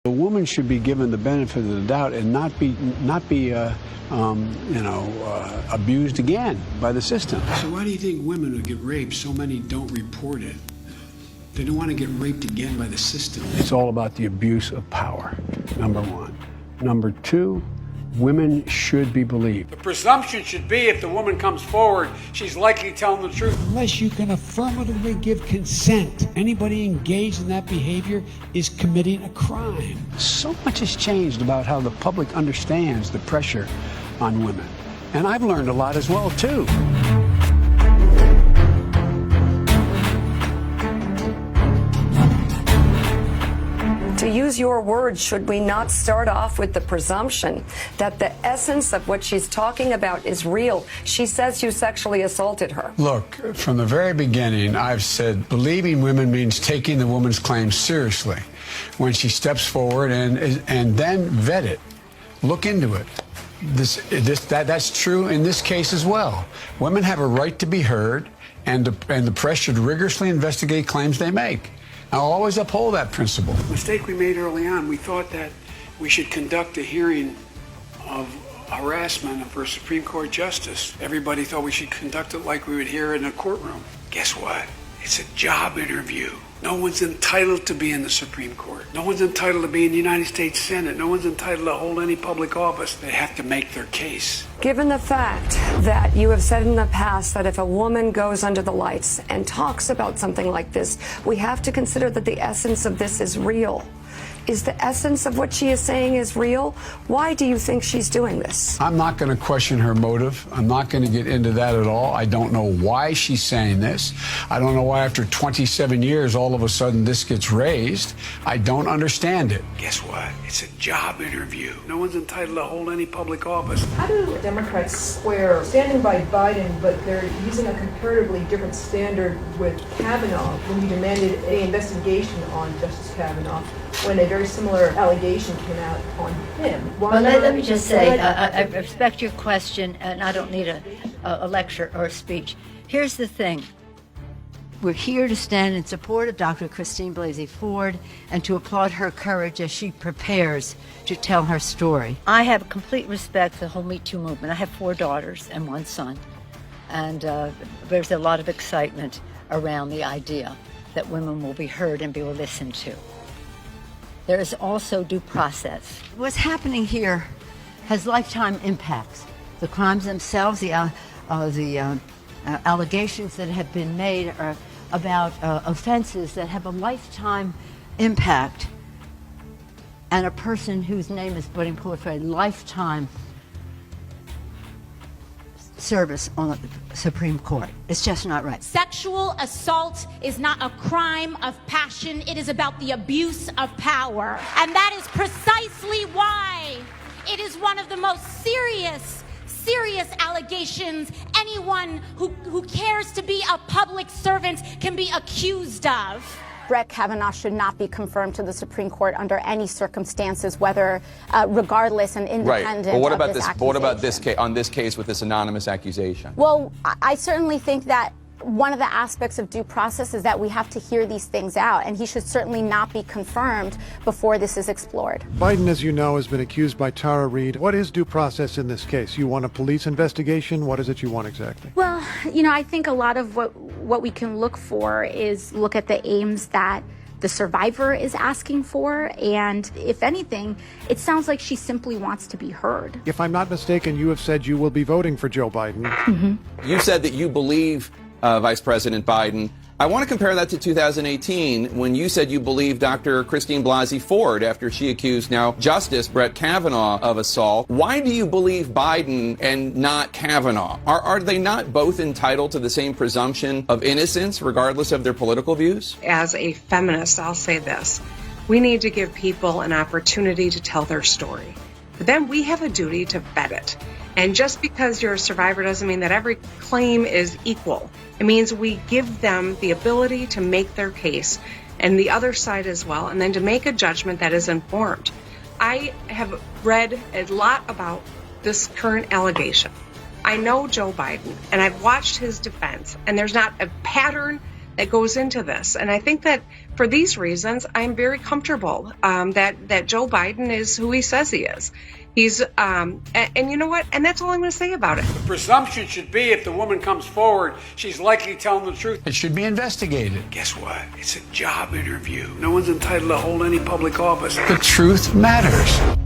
A woman should be given the benefit of the doubt and not be abused again by the system. So why do you think women who get raped, so many don't report it? They don't want to get raped again by the system. It's all about the abuse of power, number one. Number two, women should be believed. The presumption should be if the woman comes forward, she's likely telling the truth. Unless you can affirmatively give consent, anybody engaged in that behavior is committing a crime. So much has changed about how the public understands the pressure on women. And I've learned a lot as well, too. To use your words, should we not start off with the presumption that the essence of what she's talking about is real? She says you sexually assaulted her. Look, from the very beginning, I've said believing women means taking the woman's claims seriously when she steps forward and then vet it. Look into it. That's true in this case as well. Women have a right to be heard, and the press should rigorously investigate claims they make. I'll always uphold that principle. The mistake we made early on, we thought that we should conduct a hearing of harassment of a Supreme Court justice. Everybody thought we should conduct it like we would hear it in a courtroom. Guess what? It's a job interview. No one's entitled to be in the Supreme Court. No one's entitled to be in the United States Senate. No one's entitled to hold any public office. They have to make their case. Given the fact that you have said in the past that if a woman goes under the lights and talks about something like this, we have to consider that the essence of this is real. Is the essence of what she is saying is real? Why do you think she's doing this? I'm not going to question her motive. I'm not going to get into that at all. I don't know why she's saying this. I don't know why after 27 years all of a sudden this gets raised. I don't understand it. Guess what? It's a job interview. No one's entitled to hold any public office. How do Democrats square standing by Biden, but they're using a comparatively different standard with Kavanaugh when you demanded an investigation on Justice Kavanaugh, when a very similar allegation came out on him? Well, let me just say, I respect your question, and I don't need a lecture or a speech. Here's the thing. We're here to stand in support of Dr. Christine Blasey Ford and to applaud her courage as she prepares to tell her story. I have complete respect for the whole Me Too movement. I have 4 daughters and 1 son, and there's a lot of excitement around the idea that women will be heard and be listened to. There is also due process. What's happening here has lifetime impacts. The crimes themselves, the allegations that have been made are about offenses that have a lifetime impact, and a person whose name is putting forth for a lifetime service on the Supreme Court. It's just not right. Sexual assault is not a crime of passion. It is about the abuse of power. And that is precisely why it is one of the most serious allegations anyone who cares to be a public servant can be accused of. Brett Kavanaugh should not be confirmed to the Supreme Court under any circumstances, whether regardless and independent. Right. But what about this? But what about this case? On this case with this anonymous accusation? Well, I certainly think that one of the aspects of due process is that we have to hear these things out, and he should certainly not be confirmed before this is explored. Biden, as you know, has been accused by Tara Reade. What is due process in this case? You want a police investigation? What is it you want exactly? Well, I think a lot of what we can look for is look at the aims that the survivor is asking for, and if anything, it sounds like she simply wants to be heard. If I'm not mistaken, you have said you will be voting for Joe Biden. Mm-hmm. You said that you believe Vice President Biden. I want to compare that to 2018 when you said you believed Dr. Christine Blasey Ford after she accused now Justice Brett Kavanaugh of assault. Why do you believe Biden and not Kavanaugh? Are they not both entitled to the same presumption of innocence regardless of their political views? As a feminist, I'll say this. We need to give people an opportunity to tell their story. But then we have a duty to vet it. And just because you're a survivor doesn't mean that every claim is equal. It means we give them the ability to make their case, and the other side as well, and then to make a judgment that is informed. I have read a lot about this current allegation. I know Joe Biden, and I've watched his defense, and there's not a pattern that goes into this. And I think that For these reasons, I'm very comfortable that Joe Biden is who he says he is. He's, and you know what? And that's all I'm going to say about it. The presumption should be if the woman comes forward, she's likely telling the truth. It should be investigated. Guess what? It's a job interview. No one's entitled to hold any public office. The truth matters.